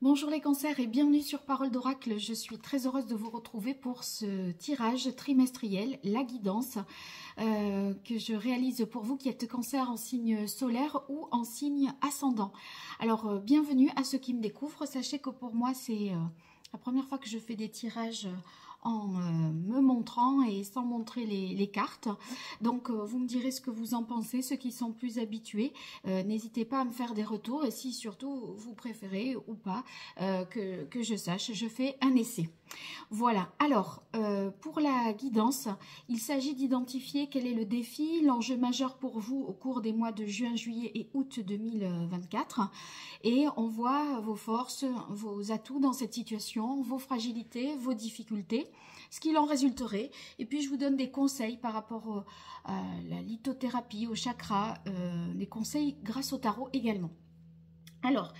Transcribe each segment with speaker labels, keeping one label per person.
Speaker 1: Bonjour les cancers et bienvenue sur Parole d'Oracle. Je suis très heureuse de vous retrouver pour ce tirage trimestriel, la guidance que je réalise pour vous qui êtes cancer en signe solaire ou en signe ascendant. Alors bienvenue à ceux qui me découvrent. Sachez que pour moi c'est la première fois que je fais des tirages en me montrant et sans montrer les cartes. Donc vous me direz ce que vous en pensez, ceux qui sont plus habitués. N'hésitez pas à me faire des retours et si surtout vous préférez ou pas que je sache, je fais un essai. Voilà, alors pour la guidance, il s'agit d'identifier quel est le défi, l'enjeu majeur pour vous au cours des mois de juin, juillet et août 2024. Et on voit vos forces, vos atouts dans cette situation, vos fragilités, vos difficultés, ce qu'il en résulterait. Et puis je vous donne des conseils par rapport à la lithothérapie, au chakra, des conseils grâce au tarot également. Alors,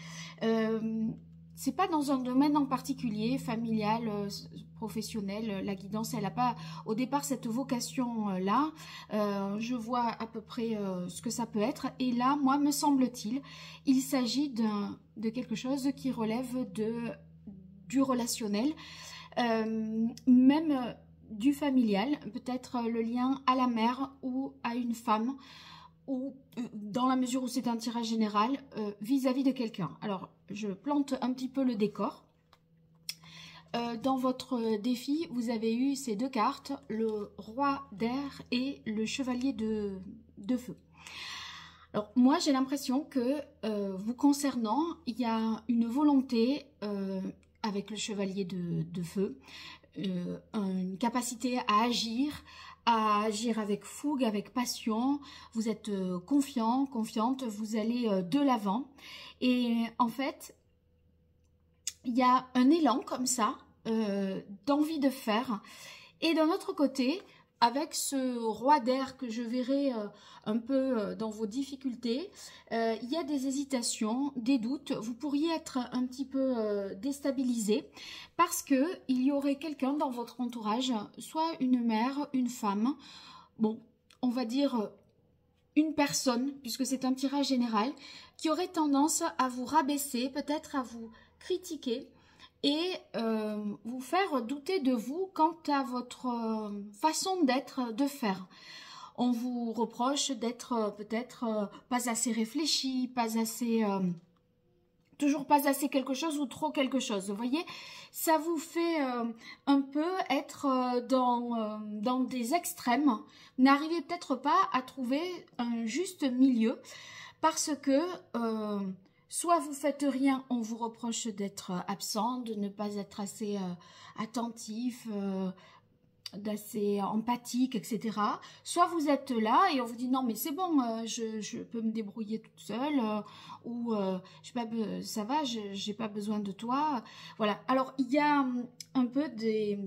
Speaker 1: c'est pas dans un domaine en particulier, familial, professionnel, la guidance, elle n'a pas au départ cette vocation-là. Je vois à peu près ce que ça peut être. Et là, moi, me semble-t-il, il s'agit de quelque chose qui relève du relationnel, même du familial, peut-être le lien à la mère ou à une femme, ou dans la mesure où c'est un tirage général, vis-à-vis de quelqu'un. Alors, je plante un petit peu le décor. Dans votre défi, vous avez eu ces deux cartes, le roi d'air et le chevalier de feu. Alors, moi, j'ai l'impression que vous concernant, il y a une volonté avec le chevalier de feu, une capacité à agir avec fougue, avec passion. Vous êtes confiant, confiante, vous allez de l'avant. Et en fait, il y a un élan comme ça, d'envie de faire. Et d'un autre côté, avec ce roi d'air que je verrai un peu dans vos difficultés, il y a des hésitations, des doutes. Vous pourriez être un petit peu déstabilisé parce que il y aurait quelqu'un dans votre entourage, soit une mère, une femme, bon, on va dire une personne, puisque c'est un tirage général, qui aurait tendance à vous rabaisser, peut-être à vous critiquer, et vous faire douter de vous quant à votre façon d'être, de faire. On vous reproche d'être peut-être pas assez réfléchi, pas assez... toujours pas assez quelque chose ou trop quelque chose. Vous voyez, ça vous fait un peu être dans des extrêmes. Vous n'arrivez peut-être pas à trouver un juste milieu parce que... soit vous faites rien, on vous reproche d'être absent, de ne pas être assez attentif, d'assez empathique, etc. Soit vous êtes là et on vous dit non mais c'est bon, je peux me débrouiller toute seule, ou ça va, j'ai pas besoin de toi. Voilà, alors il y a un peu des...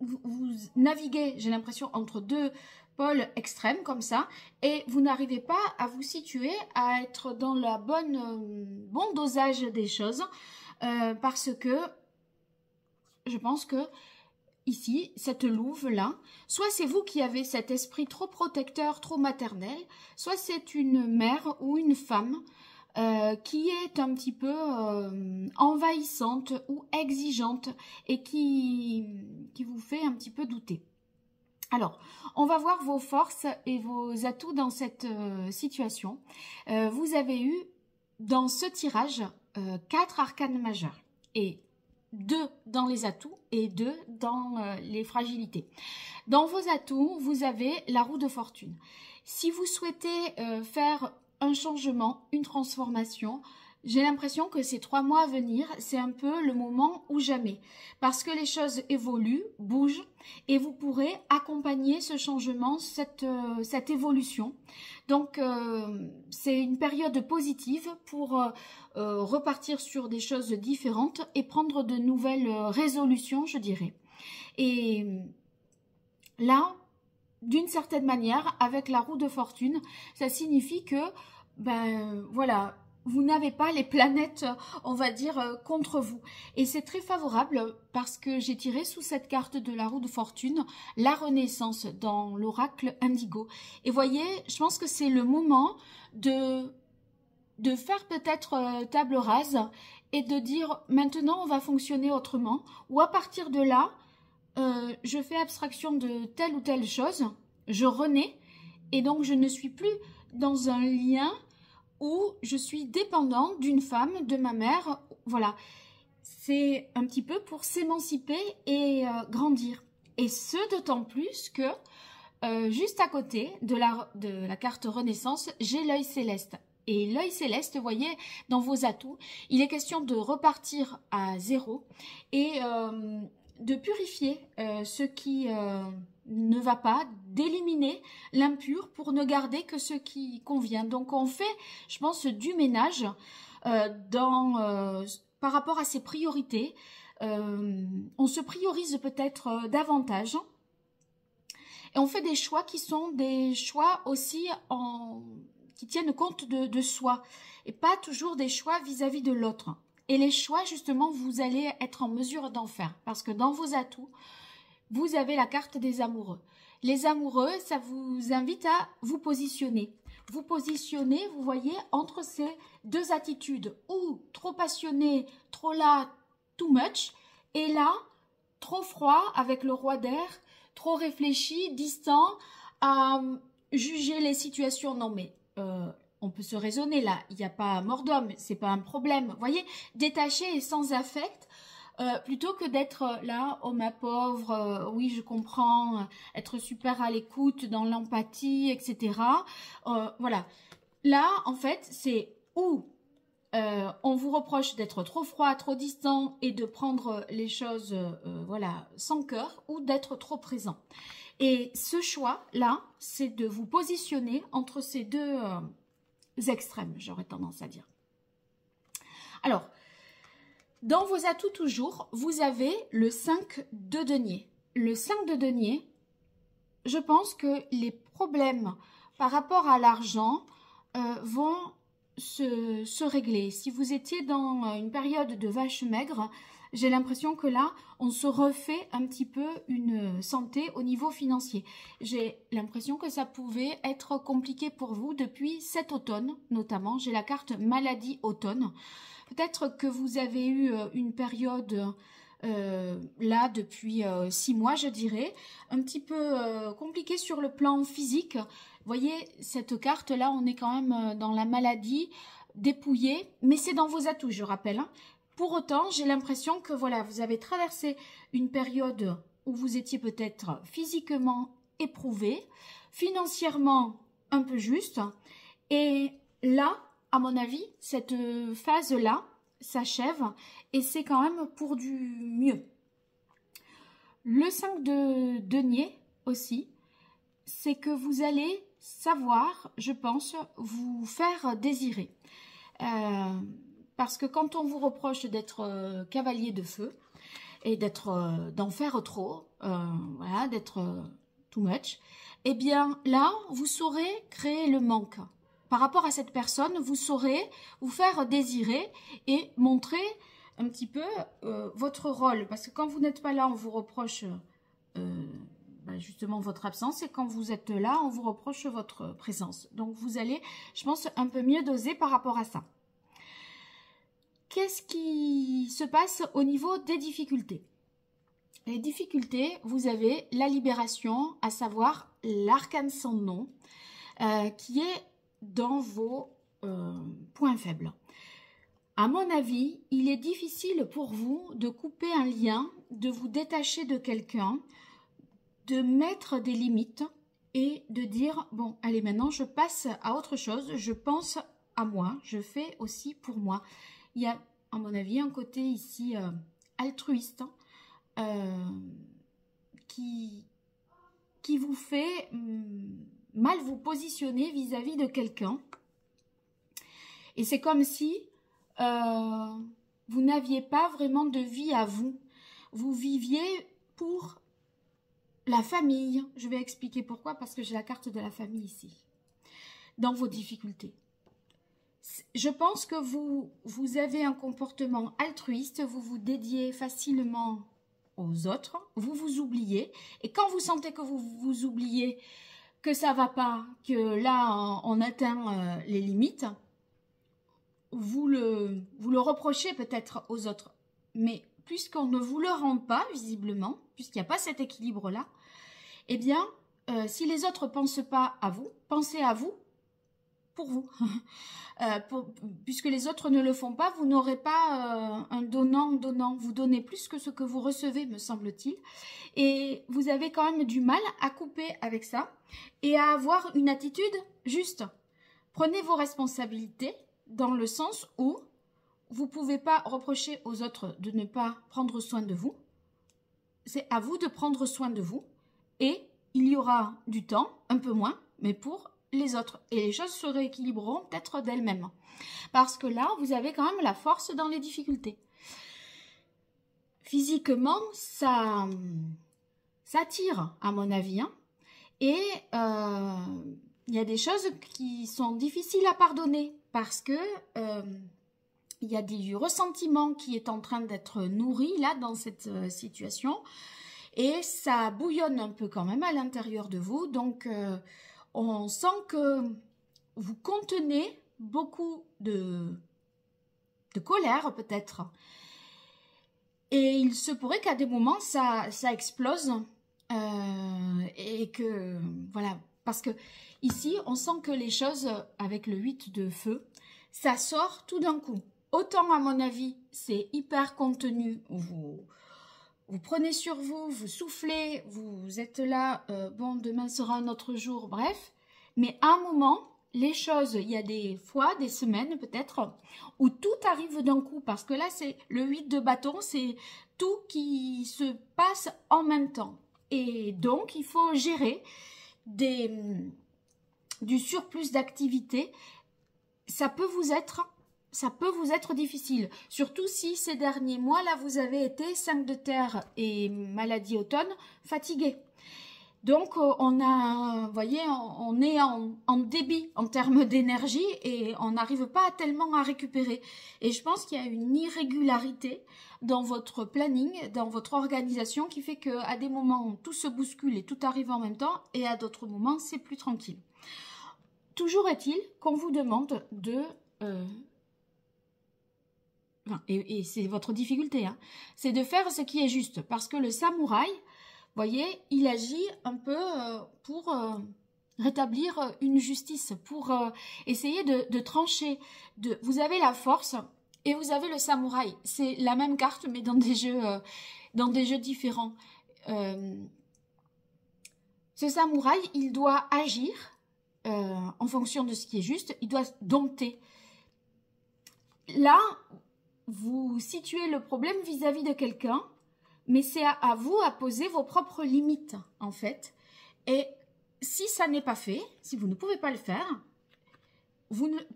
Speaker 1: Vous naviguez, j'ai l'impression, entre deux pôles extrêmes comme ça, et vous n'arrivez pas à vous situer, à être dans la bon dosage des choses, parce que je pense que ici, cette louve-là, soit c'est vous qui avez cet esprit trop protecteur, trop maternel, soit c'est une mère ou une femme qui est un petit peu envahissante ou exigeante et qui vous fait un petit peu douter. Alors, on va voir vos forces et vos atouts dans cette situation. Vous avez eu dans ce tirage 4 arcanes majeures et 2 dans les atouts et 2 dans les fragilités. Dans vos atouts, vous avez la roue de fortune. Si vous souhaitez faire un changement, une transformation, j'ai l'impression que ces 3 mois à venir, c'est un peu le moment ou jamais. Parce que les choses évoluent, bougent, et vous pourrez accompagner ce changement, cette évolution. Donc, c'est une période positive pour repartir sur des choses différentes et prendre de nouvelles résolutions, je dirais. Et là, d'une certaine manière, avec la roue de fortune, ça signifie que, ben voilà, vous n'avez pas les planètes, on va dire, contre vous. Et c'est très favorable parce que j'ai tiré sous cette carte de la roue de fortune la renaissance dans l'oracle indigo. Et voyez, je pense que c'est le moment de faire peut-être table rase et de dire maintenant on va fonctionner autrement, ou à partir de là, je fais abstraction de telle ou telle chose, je renais, et donc je ne suis plus dans un lien où je suis dépendant d'une femme, de ma mère, voilà. C'est un petit peu pour s'émanciper et grandir. Et ce, d'autant plus que juste à côté de la carte Renaissance, j'ai l'œil céleste. Et l'œil céleste, vous voyez, dans vos atouts, il est question de repartir à zéro et de purifier ce qui ne va pas, d'éliminer l'impur pour ne garder que ce qui convient. Donc on fait, je pense, du ménage par rapport à ses priorités. On se priorise peut-être davantage et on fait des choix qui sont des choix aussi qui tiennent compte de soi et pas toujours des choix vis-à-vis de l'autre. Et les choix, justement, vous allez être en mesure d'en faire parce que dans vos atouts, vous avez la carte des amoureux. Les amoureux, ça vous invite à vous positionner. Vous positionnez, vous voyez, entre ces deux attitudes, ou trop passionné, trop là, too much, et là, trop froid avec le roi d'air, trop réfléchi, distant, à juger les situations. Non mais, on peut se raisonner là, il n'y a pas mort d'homme, c'est pas un problème. Vous voyez, détaché et sans affect, plutôt que d'être là, oh ma pauvre, oui je comprends, être super à l'écoute, dans l'empathie, etc. Voilà. Là, en fait, c'est où on vous reproche d'être trop froid, trop distant et de prendre les choses voilà, sans cœur, ou d'être trop présent. Et ce choix-là, c'est de vous positionner entre ces deux extrêmes, j'aurais tendance à dire. Alors, dans vos atouts toujours, vous avez le 5 de denier. Le 5 de denier, je pense que les problèmes par rapport à l'argent vont se régler. Si vous étiez dans une période de vache maigre, j'ai l'impression que là, on se refait un petit peu une santé au niveau financier. J'ai l'impression que ça pouvait être compliqué pour vous depuis cet automne, notamment. J'ai la carte maladie automne. Peut-être que vous avez eu une période là depuis 6 mois, je dirais, un petit peu compliquée sur le plan physique. Vous voyez, cette carte-là, on est quand même dans la maladie, dépouillée, mais c'est dans vos atouts, je rappelle. Hein. Pour autant, j'ai l'impression que voilà, vous avez traversé une période où vous étiez peut-être physiquement éprouvé, financièrement un peu juste, et là, à mon avis, cette phase-là s'achève et c'est quand même pour du mieux. Le 5 de denier aussi, c'est que vous allez savoir, je pense, vous faire désirer. Parce que quand on vous reproche d'être cavalier de feu et d'en faire trop, voilà, d'être too much, eh bien là, vous saurez créer le manque. Par rapport à cette personne, vous saurez vous faire désirer et montrer un petit peu votre rôle. Parce que quand vous n'êtes pas là, on vous reproche justement votre absence. Et quand vous êtes là, on vous reproche votre présence. Donc vous allez, je pense, un peu mieux doser par rapport à ça. Qu'est-ce qui se passe au niveau des difficultés? Les difficultés, vous avez la libération, à savoir l'arcane sans nom, qui est dans vos points faibles. À mon avis, il est difficile pour vous de couper un lien, de vous détacher de quelqu'un, de mettre des limites et de dire, bon, allez, maintenant, je passe à autre chose, je pense à moi, je fais aussi pour moi. Il y a, à mon avis, un côté ici altruiste qui vous fait mal vous positionner vis-à-vis de quelqu'un. Et c'est comme si vous n'aviez pas vraiment de vie à vous. Vous viviez pour la famille. Je vais expliquer pourquoi, parce que j'ai la carte de la famille ici, dans vos difficultés. Je pense que vous avez un comportement altruiste, vous vous dédiez facilement aux autres, vous vous oubliez. Et quand vous sentez que vous vous oubliez, que ça va pas, que là on atteint les limites, vous le reprochez peut-être aux autres. Mais puisqu'on ne vous le rend pas, visiblement, puisqu'il n'y a pas cet équilibre-là, eh bien, si les autres ne pensent pas à vous, pensez à vous pour vous. Puisque les autres ne le font pas, vous n'aurez pas un donnant-donnant. Vous donnez plus que ce que vous recevez, me semble-t-il. Et vous avez quand même du mal à couper avec ça et à avoir une attitude juste. Prenez vos responsabilités dans le sens où vous ne pouvez pas reprocher aux autres de ne pas prendre soin de vous. C'est à vous de prendre soin de vous. Et il y aura du temps, un peu moins, mais pour les autres. Et les choses se rééquilibreront peut-être d'elles-mêmes. Parce que là, vous avez quand même la force dans les difficultés. Physiquement, ça tire, à mon avis. Hein. Et il y a des choses qui sont difficiles à pardonner. Parce que il y a du ressentiment qui est en train d'être nourri, là, dans cette situation. Et ça bouillonne un peu quand même à l'intérieur de vous. Donc, on sent que vous contenez beaucoup de colère peut-être. Et il se pourrait qu'à des moments, ça explose. Et que, voilà, parce que ici, on sent que les choses, avec le 8 de feu, ça sort tout d'un coup. Autant, à mon avis, c'est hyper contenu, vous prenez sur vous, vous soufflez, vous êtes là, bon, demain sera un autre jour, bref. Mais à un moment, les choses, il y a des fois, des semaines peut-être, où tout arrive d'un coup. Parce que là, c'est le 8 de bâton, c'est tout qui se passe en même temps. Et donc, il faut gérer du surplus d'activité. Ça peut vous être difficile, surtout si ces derniers mois, là, vous avez été 5 de terre et maladie automne, fatigué. Donc, vous voyez, on est en débit en termes d'énergie et on n'arrive pas tellement à récupérer. Et je pense qu'il y a une irrégularité dans votre planning, dans votre organisation qui fait qu'à des moments, tout se bouscule et tout arrive en même temps et à d'autres moments, c'est plus tranquille. Toujours est-il qu'on vous demande de... et c'est votre difficulté, hein, c'est de faire ce qui est juste. Parce que le samouraï, vous voyez, il agit un peu pour rétablir une justice, pour essayer de trancher. Vous avez la force et vous avez le samouraï. C'est la même carte, mais dans des jeux différents. Ce samouraï, il doit agir en fonction de ce qui est juste. Il doit dompter. Là, vous situez le problème vis-à-vis de quelqu'un, mais c'est à vous à poser vos propres limites, en fait. Et si ça n'est pas fait, si vous ne pouvez pas le faire,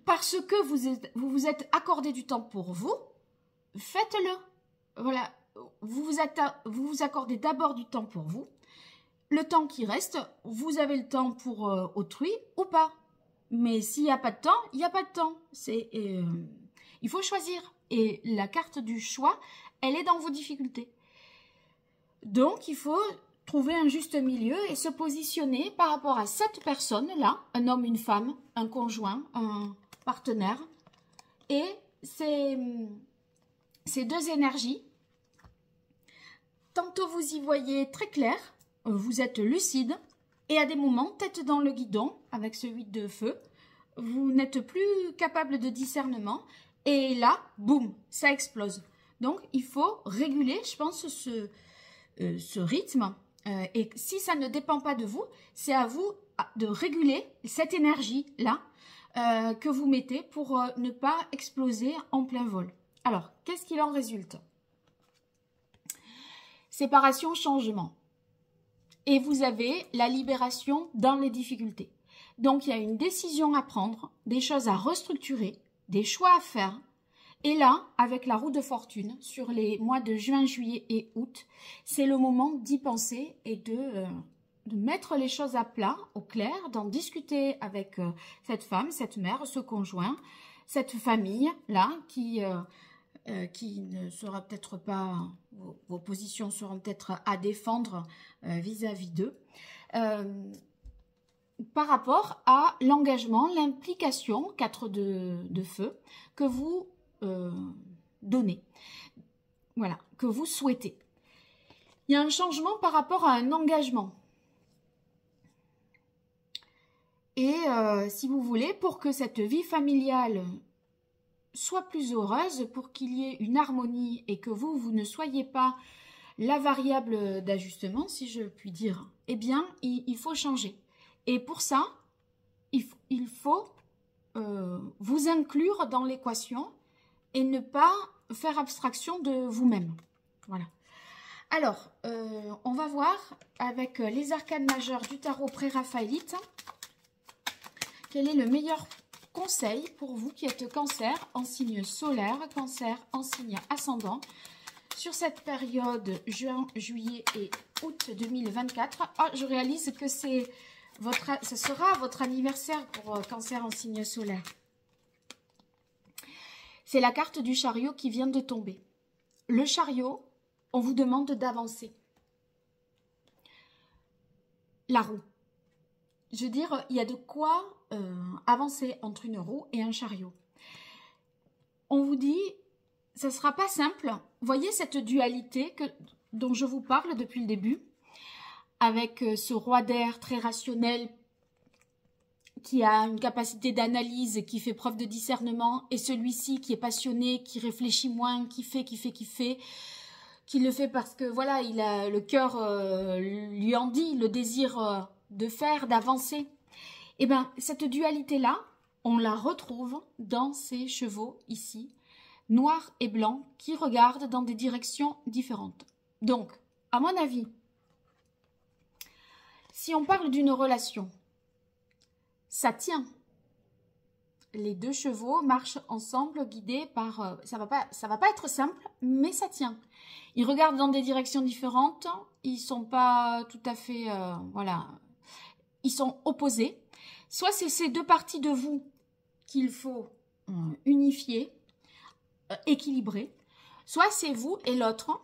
Speaker 1: parce que vous vous êtes accordé du temps pour vous, faites-le. Voilà, vous vous accordez d'abord du temps pour vous. Le temps qui reste, vous avez le temps pour autrui ou pas. Mais s'il n'y a pas de temps, il n'y a pas de temps. Il faut choisir. Et la carte du choix, elle est dans vos difficultés. Donc, il faut trouver un juste milieu et se positionner par rapport à cette personne-là, un homme, une femme, un conjoint, un partenaire. Et ces deux énergies, tantôt vous y voyez très clair, vous êtes lucide, et à des moments, tête dans le guidon, avec ce 8 de feu, vous n'êtes plus capable de discernement, et là, boum, ça explose. Donc, il faut réguler, je pense, ce rythme. Et si ça ne dépend pas de vous, c'est à vous de réguler cette énergie-là que vous mettez pour ne pas exploser en plein vol. Alors, qu'est-ce qu'il en résulte? Séparation, changement. Et vous avez la libération dans les difficultés. Donc, il y a une décision à prendre, des choses à restructurer, des choix à faire. Et là, avec la roue de fortune, sur les mois de juin, juillet et août, c'est le moment d'y penser et de mettre les choses à plat, au clair, d'en discuter avec cette femme, cette mère, ce conjoint, cette famille-là, qui ne sera peut-être pas, vos positions seront peut-être à défendre vis-à-vis d'eux. par rapport à l'engagement, l'implication, 4 de feu, que vous donnez. Voilà, que vous souhaitez. Il y a un changement par rapport à un engagement. Et si vous voulez, pour que cette vie familiale soit plus heureuse, pour qu'il y ait une harmonie et que vous ne soyez pas la variable d'ajustement, si je puis dire, eh bien, il faut changer. Et pour ça, il faut vous inclure dans l'équation et ne pas faire abstraction de vous-même. Voilà. Alors, on va voir avec les arcanes majeures du tarot pré-raphaélite quel est le meilleur conseil pour vous qui êtes cancer en signe solaire, cancer en signe ascendant, sur cette période juin, juillet et août 2024. Ah, je réalise que ce sera votre anniversaire pour cancer en signe solaire. C'est la carte du chariot qui vient de tomber. Le chariot, on vous demande d'avancer. La roue. Je veux dire, il y a de quoi avancer entre une roue et un chariot. On vous dit, ça ne sera pas simple. Voyez cette dualité dont je vous parle depuis le début, avec ce roi d'air très rationnel, qui a une capacité d'analyse, qui fait preuve de discernement, et celui-ci qui est passionné, qui réfléchit moins, qui le fait parce que voilà, il a le cœur lui en dit, le désir de faire, d'avancer. Et bien, cette dualité-là, on la retrouve dans ces chevaux ici, noirs et blancs, qui regardent dans des directions différentes. Donc, à mon avis, si on parle d'une relation, ça tient. Les deux chevaux marchent ensemble, guidés par... ça va pas être simple, mais ça tient. Ils regardent dans des directions différentes. Ils sont pas tout à fait... voilà. Ils sont opposés. Soit c'est ces deux parties de vous qu'il faut unifier, équilibrer. Soit c'est vous et l'autre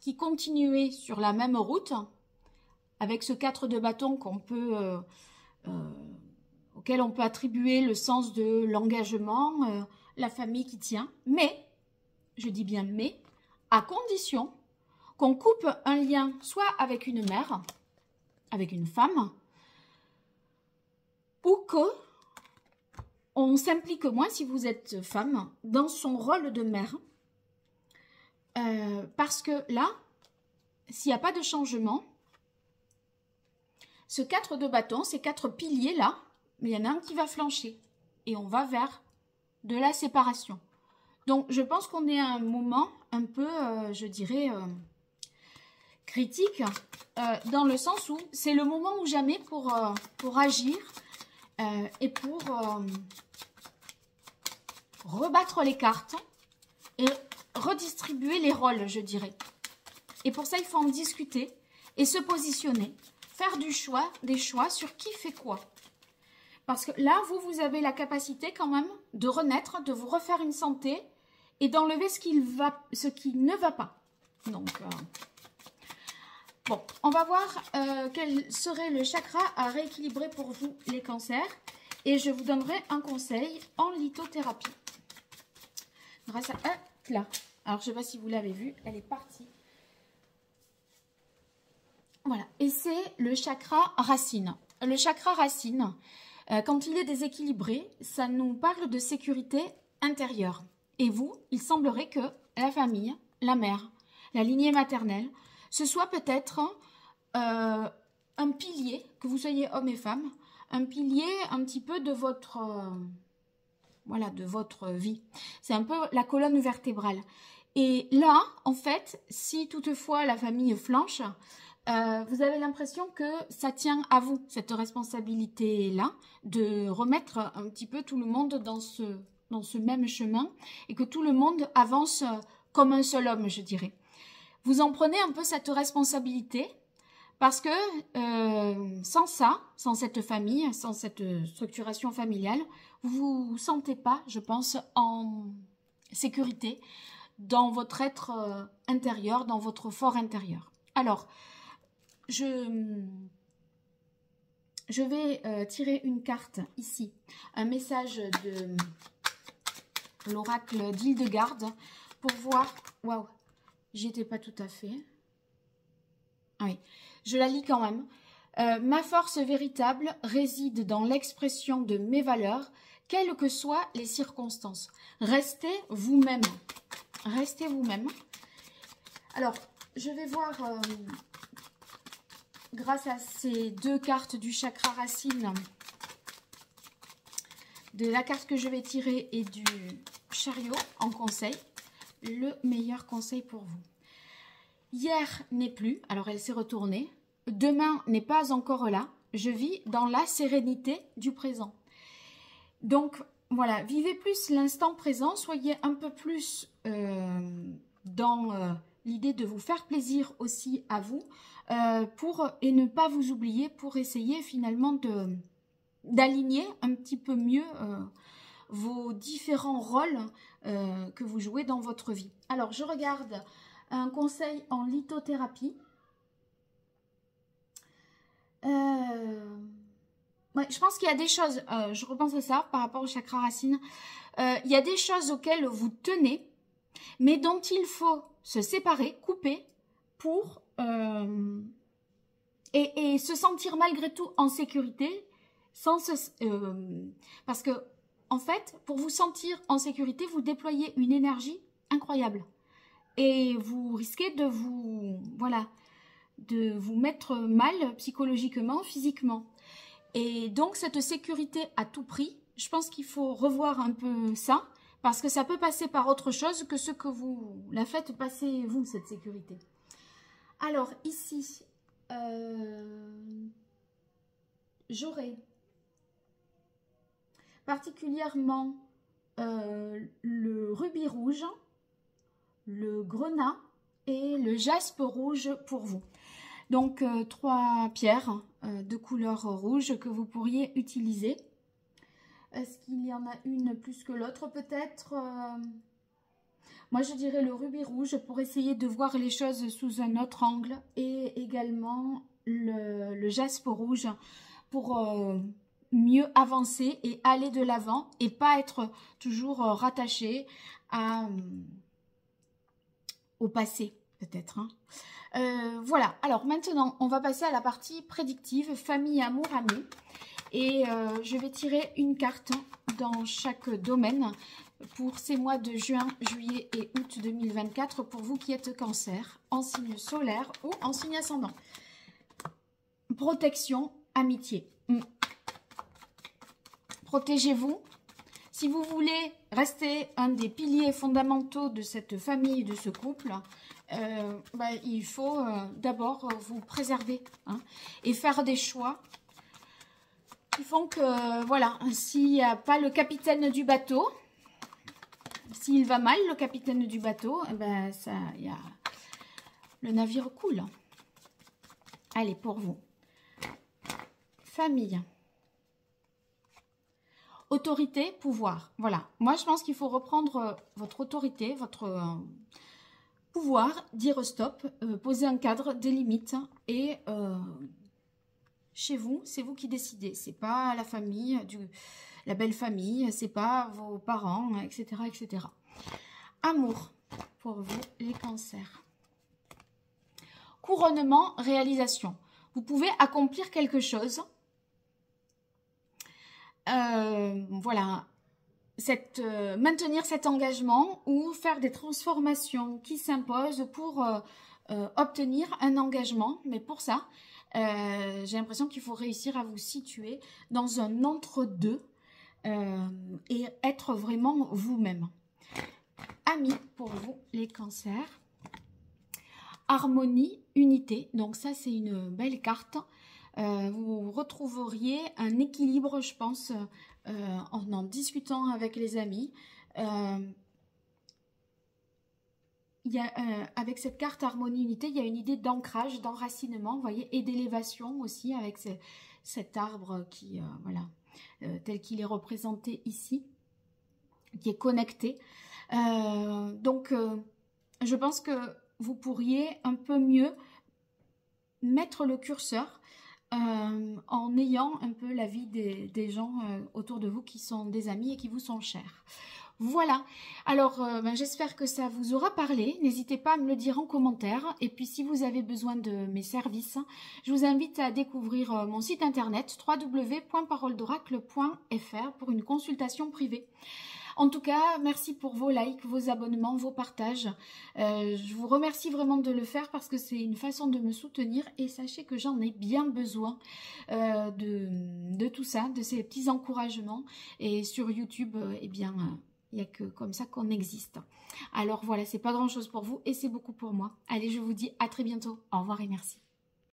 Speaker 1: qui continuez sur la même route avec ce 4 de bâton qu'on peut... auquel on peut attribuer le sens de l'engagement, la famille qui tient. Mais, je dis bien mais, à condition qu'on coupe un lien soit avec une mère, avec une femme, ou que on s'implique moins, si vous êtes femme, dans son rôle de mère. Parce que là, s'il n'y a pas de changement, ce 4 de bâton, ces 4 piliers là, mais il y en a un qui va flancher et on va vers de la séparation. Donc, je pense qu'on est à un moment un peu, je dirais, critique, dans le sens où c'est le moment ou jamais pour agir et pour rebattre les cartes et redistribuer les rôles, je dirais. Et pour ça, il faut en discuter et se positionner, faire des choix sur qui fait quoi. Parce que là, vous avez la capacité quand même de renaître, de vous refaire une santé et d'enlever ce qui ne va pas. Donc, bon, on va voir quel serait le chakra à rééquilibrer pour vous, les cancers. Et je vous donnerai un conseil en lithothérapie. Grâce à là. Alors, je ne sais pas si vous l'avez vu, elle est partie. Voilà, et c'est le chakra racine. Le chakra racine... quand il est déséquilibré, ça nous parle de sécurité intérieure. Et vous, il semblerait que la famille, la mère, la lignée maternelle, ce soit peut-être un pilier, que vous soyez homme et femme, un pilier un petit peu de votre, voilà, de votre vie. C'est un peu la colonne vertébrale. Et là, en fait, si toutefois la famille flanche, vous avez l'impression que ça tient à vous, cette responsabilité-là, de remettre un petit peu tout le monde dans ce même chemin et que tout le monde avance comme un seul homme, je dirais. Vous en prenez un peu cette responsabilité parce que sans ça, sans cette famille, sans cette structuration familiale, vous vous sentez pas, je pense, en sécurité dans votre être intérieur, dans votre fort intérieur. Alors, je vais tirer une carte ici, un message de l'oracle d'Hildegarde pour voir. Waouh, j'y étais pas tout à fait. Ah oui, je la lis quand même. Ma force véritable réside dans l'expression de mes valeurs, quelles que soient les circonstances. Restez vous-même. Restez vous-même. Alors, je vais voir, grâce à ces deux cartes du chakra racine, de la carte que je vais tirer et du chariot en conseil, le meilleur conseil pour vous. Hier n'est plus, alors elle s'est retournée. Demain n'est pas encore là. Je vis dans la sérénité du présent. Donc, voilà, vivez plus l'instant présent. Soyez un peu plus dans l'idée de vous faire plaisir aussi à vous et ne pas vous oublier pour essayer finalement d'aligner un petit peu mieux vos différents rôles que vous jouez dans votre vie. Alors, je regarde un conseil en lithothérapie. Ouais, je pense qu'il y a des choses, je repense à ça par rapport au chakra racine, il y a des choses auxquelles vous tenez, mais dont il faut se séparer, couper, pour et se sentir malgré tout en sécurité, parce que en fait, pour vous sentir en sécurité, vous déployez une énergie incroyable. Et vous risquez de vous mettre mal psychologiquement, physiquement. Et donc, cette sécurité à tout prix, je pense qu'il faut revoir un peu ça, parce que ça peut passer par autre chose que ce que vous la faites passer, vous, cette sécurité. Alors, ici, j'aurai particulièrement le rubis rouge, le grenat et le jaspe rouge pour vous. Donc, 3 pierres de couleur rouge que vous pourriez utiliser. Est-ce qu'il y en a une plus que l'autre peut-être Moi, je dirais le rubis rouge pour essayer de voir les choses sous un autre angle. Et également le jaspe rouge pour mieux avancer et aller de l'avant et pas être toujours rattaché au passé, peut-être. Voilà, alors maintenant, on va passer à la partie prédictive, famille, amour, amis. Et je vais tirer une carte dans chaque domaine pour ces mois de juin, juillet et août 2024 pour vous qui êtes cancer, en signe solaire ou en signe ascendant. Protection, amitié. Protégez-vous. Si vous voulez rester un des piliers fondamentaux de cette famille, de ce couple, il faut d'abord vous préserver et faire des choix qui font que, voilà, s'il n'y a pas le capitaine du bateau, s'il va mal, le capitaine du bateau, le navire coule. Allez, pour vous. Famille. Autorité, pouvoir. Voilà. Moi, je pense qu'il faut reprendre votre autorité, votre pouvoir, dire stop, poser un cadre, des limites. Et chez vous, c'est vous qui décidez. C'est pas la famille, la belle famille, c'est pas vos parents, etc., etc. Amour, pour vous, les cancers. Couronnement, réalisation. Vous pouvez accomplir quelque chose. Voilà, maintenir cet engagement ou faire des transformations qui s'imposent pour obtenir un engagement. Mais pour ça, j'ai l'impression qu'il faut réussir à vous situer dans un entre-deux et être vraiment vous-même. Amis, pour vous, les cancers. Harmonie, unité. Donc ça, c'est une belle carte. Vous retrouveriez un équilibre, je pense, en discutant avec les amis. Avec cette carte harmonie-unité, il y a une idée d'ancrage, d'enracinement, vous voyez, et d'élévation aussi avec cet arbre qui, tel qu'il est représenté ici, qui est connecté. Donc, je pense que vous pourriez un peu mieux mettre le curseur en ayant un peu l'avis des gens autour de vous qui sont des amis et qui vous sont chers. Voilà, alors j'espère que ça vous aura parlé, n'hésitez pas à me le dire en commentaire, et puis si vous avez besoin de mes services, je vous invite à découvrir mon site internet www.paroledoracle.fr pour une consultation privée. En tout cas, merci pour vos likes, vos abonnements, vos partages. Je vous remercie vraiment de le faire parce que c'est une façon de me soutenir et sachez que j'en ai bien besoin de tout ça, de ces petits encouragements. Et sur YouTube, eh bien, il n'y a que comme ça qu'on existe. Alors voilà, c'est pas grand chose pour vous et c'est beaucoup pour moi. Allez, je vous dis à très bientôt. Au revoir et merci.